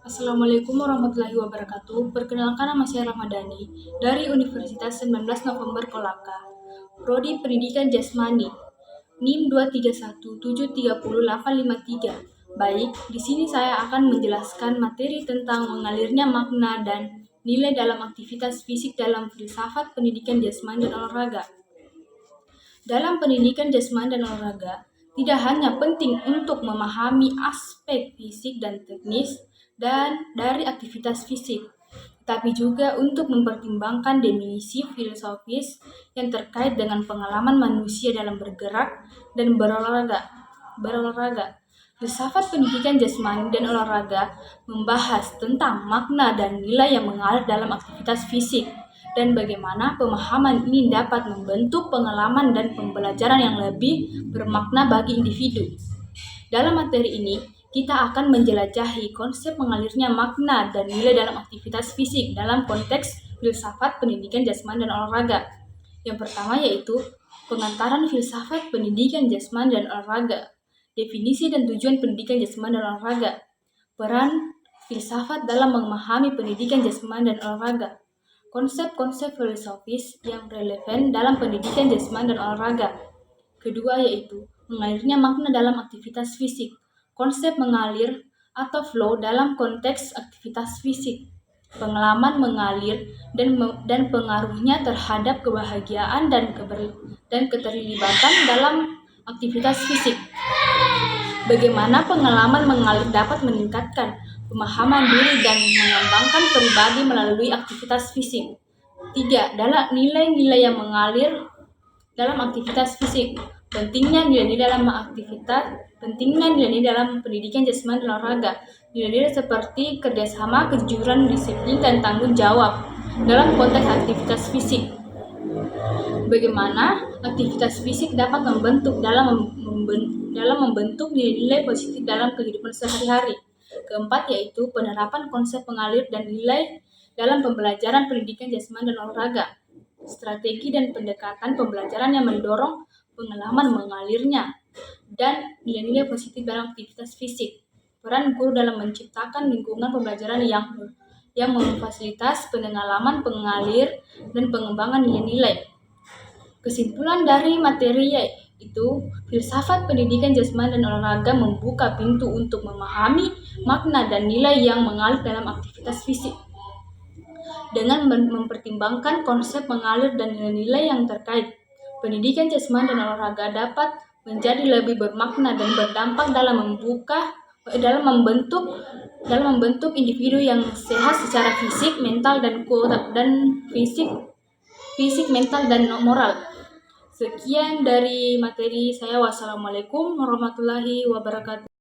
Assalamualaikum warahmatullahi wabarakatuh. Perkenalkan, nama saya Ramadhani dari Universitas 19 November Kolaka, Prodi Pendidikan Jasmani, NIM 231730853. Baik, di sini saya akan menjelaskan materi tentang mengalirnya makna dan nilai dalam aktivitas fisik dalam filsafat pendidikan jasmani dan olahraga. Dalam pendidikan jasmani dan olahraga, tidak hanya penting untuk memahami aspek fisik dan teknis dan dari aktivitas fisik, tapi juga untuk mempertimbangkan definisi filosofis yang terkait dengan pengalaman manusia dalam bergerak dan berolahraga. Filsafat pendidikan jasmani dan olahraga membahas tentang makna dan nilai yang mengalir dalam aktivitas fisik dan bagaimana pemahaman ini dapat membentuk pengalaman dan pembelajaran yang lebih bermakna bagi individu. Dalam materi ini, kita akan menjelajahi konsep mengalirnya makna dan nilai dalam aktivitas fisik dalam konteks filsafat pendidikan jasmani dan olahraga. Yang pertama yaitu pengantaran filsafat pendidikan jasmani dan olahraga. Definisi dan tujuan pendidikan jasmani dan olahraga. Peran filsafat dalam memahami pendidikan jasmani dan olahraga. Konsep-konsep filosofis yang relevan dalam pendidikan jasmani dan olahraga. Kedua yaitu mengalirnya makna dalam aktivitas fisik. Konsep mengalir atau flow dalam konteks aktivitas fisik. Pengalaman mengalir dan pengaruhnya terhadap kebahagiaan dan keterlibatan dalam aktivitas fisik. Bagaimana pengalaman mengalir dapat meningkatkan pemahaman diri dan mengembangkan pribadi melalui aktivitas fisik. 3. Dalam nilai-nilai yang mengalir dalam aktivitas fisik. Pentingnya nilai-nilai dalam pendidikan jasmani dan olahraga. Nilai-nilai seperti kerjasama, kejujuran, disiplin, dan tanggung jawab dalam konteks aktivitas fisik. Bagaimana aktivitas fisik dapat membentuk nilai-nilai positif dalam kehidupan sehari-hari. Keempat yaitu penerapan konsep pengalir dan nilai dalam pembelajaran pendidikan jasmani dan olahraga. Strategi dan pendekatan pembelajaran yang mendorong pengalaman mengalirnya dan nilai-nilai positif dalam aktivitas fisik. Peran guru dalam menciptakan lingkungan pembelajaran yang memfasilitasi pengalaman pengalir dan pengembangan nilai-nilai. Kesimpulan dari materi yaitu filsafat pendidikan jasmani dan olahraga membuka pintu untuk memahami makna dan nilai yang mengalir dalam aktivitas fisik dengan mempertimbangkan konsep mengalir dan nilai-nilai yang terkait. Pendidikan jasmani dan olahraga dapat menjadi lebih bermakna dan berdampak dalam membentuk individu yang sehat secara fisik, mental dan mental dan moral. Sekian dari materi saya. Wassalamualaikum warahmatullahi wabarakatuh.